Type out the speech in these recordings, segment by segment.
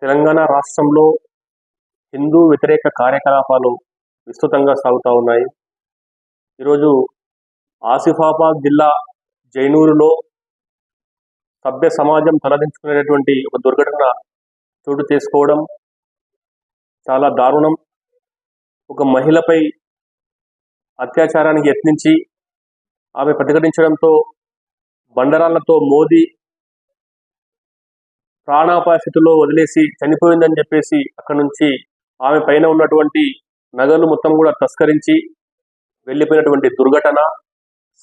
తెలంగాణ రాష్ట్రంలో హిందూ వ్యతిరేక కార్యకలాపాలు విస్తృతంగా సాగుతూ ఉన్నాయి. ఈరోజు ఆసిఫాబాద్ జిల్లా జైనూరులో సభ్య సమాజం తలదించుకునేటువంటి ఒక దుర్ఘటన చోటు చేసుకోవడం చాలా దారుణం. ఒక మహిళపై అత్యాచారానికి యత్నించి ఆమె ప్రతిఘటించడంతో బండరాళ్లతో మోది ప్రాణాపాయ స్థితిలో వదిలేసి చనిపోయిందని చెప్పేసి అక్కడి నుంచి ఆమె పైన ఉన్నటువంటి నగలు మొత్తం కూడా తస్కరించి వెళ్ళిపోయినటువంటి దుర్ఘటన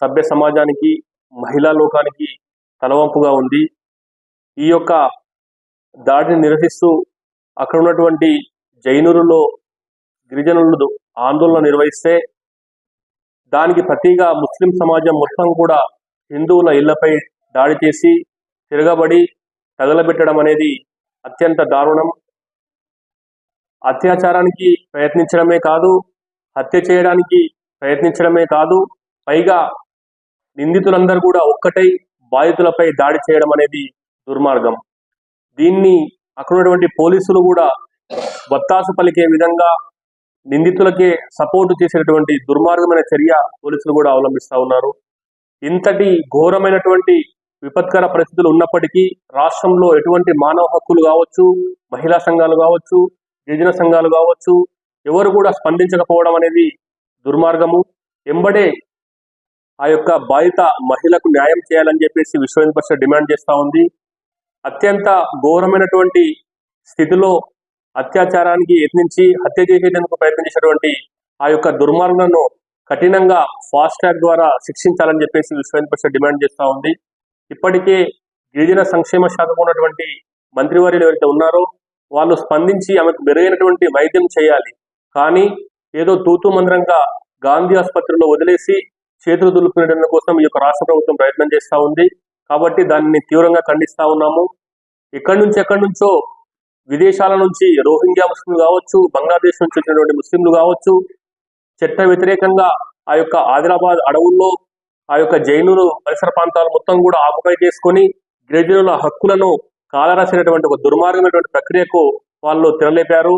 సభ్య సమాజానికి, మహిళా లోకానికి తలవంపుగా ఉంది. ఈ యొక్క దాడిని నిరసిస్తూ అక్కడ ఉన్నటువంటి జైనూరులో గిరిజనులు ఆందోళన నిర్వహిస్తే దానికి ప్రతిగా ముస్లిం సమాజం మొత్తం కూడా హిందువుల ఇళ్లపై దాడి చేసి తిరగబడి తగలబెట్టడం అనేది అత్యంత దారుణం. అత్యాచారానికి ప్రయత్నించడమే కాదు, హత్య చేయడానికి ప్రయత్నించడమే కాదు, పైగా నిందితులందరూ కూడా ఒక్కటై బాధితులపై దాడి చేయడం అనేది దుర్మార్గం. దీన్ని అక్కడ ఉన్నటువంటి పోలీసులు కూడా వత్తాసు పలికే విధంగా నిందితులకే సపోర్టు చేసేటువంటి దుర్మార్గమైన చర్య పోలీసులు కూడా అవలంబిస్తూ ఉన్నారు. ఇంతటి ఘోరమైనటువంటి విపత్కర పరిస్థితులు ఉన్నప్పటికీ రాష్ట్రంలో ఎటువంటి మానవ హక్కులు కావచ్చు, మహిళా సంఘాలు కావచ్చు, గిరిజన సంఘాలు కావచ్చు, ఎవరు కూడా స్పందించకపోవడం అనేది దుర్మార్గము. ఎంబడే ఆ యొక్క బాధిత మహిళకు న్యాయం చేయాలని చెప్పేసి విశ్వ హిందూ పరిషత్ డిమాండ్ చేస్తూ ఉంది. అత్యంత ఘోరమైనటువంటి స్థితిలో అత్యాచారానికి యత్నించి హత్య చేసేందుకు ప్రయత్నం చేసినటువంటి ఆ యొక్క దుర్మార్గులను కఠినంగా ఫాస్ట్ ట్రాక్ ద్వారా శిక్షించాలని చెప్పేసి విశ్వ హిందూ పరిషత్ డిమాండ్ చేస్తూ ఉంది. ఇప్పటికే గిరిజన సంక్షేమ శాఖకు ఉన్నటువంటి మంత్రివర్యులు ఎవరైతే ఉన్నారో వాళ్ళు స్పందించి ఆమెకు మెరుగైనటువంటి వైద్యం చేయాలి. కానీ ఏదో తూతూ మంత్రంగా గాంధీ ఆసుపత్రిలో వదిలేసి చేతులు దులుపుకునే కోసం ఈ యొక్క రాష్ట్ర ప్రభుత్వం ప్రయత్నం చేస్తూ ఉంది. కాబట్టి దానిని తీవ్రంగా ఖండిస్తూ ఉన్నాము. ఎక్కడి నుంచో విదేశాల నుంచి రోహింగ్యా ముస్లింలు కావచ్చు, బంగ్లాదేశ్ నుంచి వచ్చినటువంటి ముస్లింలు కావచ్చు, చట్ట వ్యతిరేకంగా ఆ యొక్క ఆదిలాబాద్ అడవుల్లో ఆ యొక్క జైనూరు పరిసర ప్రాంతాలు మొత్తం కూడా ఆకుపై చేసుకొని గిరిజనుల హక్కులను కాలరాసినటువంటి ఒక దుర్మార్గమైనటువంటి ప్రక్రియకు వాళ్ళు తెరలేపారు.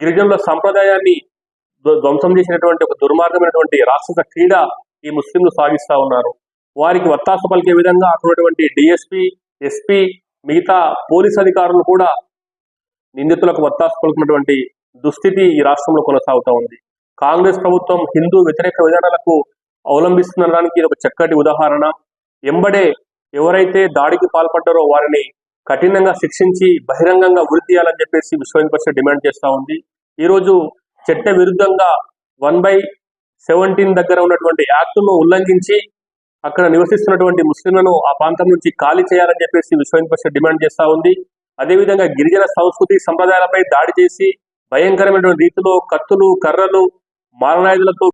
గిరిజనుల సంప్రదాయాన్ని ధ్వంసం చేసినటువంటి ఒక దుర్మార్గమైనటువంటి రాక్షస క్రీడ ఈ ముస్లింలు సాగిస్తూ ఉన్నారు. వారికి వత్తాసు పలికే విధంగా అక్కడున్నటువంటి డిఎస్పీ, ఎస్పీ, మిగతా పోలీస్ అధికారులు కూడా నిందితులకు వత్తాసు పలుకున్నటువంటి దుస్థితి ఈ రాష్ట్రంలో కొనసాగుతూ ఉంది. కాంగ్రెస్ ప్రభుత్వం హిందూ వ్యతిరేక విధానాలకు అవలంబిస్తుండడానికి ఇది ఒక చక్కటి ఉదాహరణ. ఎంబడే ఎవరైతే దాడికి పాల్పడ్డారో వారిని కఠినంగా శిక్షించి బహిరంగంగా ఉరి తీయాలని చెప్పేసి విశ్వ హిందూ పరిషత్ డిమాండ్ చేస్తూ ఉంది. ఈరోజు చట్ట విరుద్ధంగా 1/17 దగ్గర ఉన్నటువంటి యాక్టును ఉల్లంఘించి అక్కడ నివసిస్తున్నటువంటి ముస్లింలను ఆ ప్రాంతం నుంచి ఖాళీ చేయాలని చెప్పేసి విశ్వ హిందూ పరిషత్ డిమాండ్ చేస్తూ ఉంది. అదేవిధంగా గిరిజన సంస్కృతి సంప్రదాయాలపై దాడి చేసి భయంకరమైనటువంటి రీతిలో కత్తులు, కర్రలు, మారణాయుధాలతో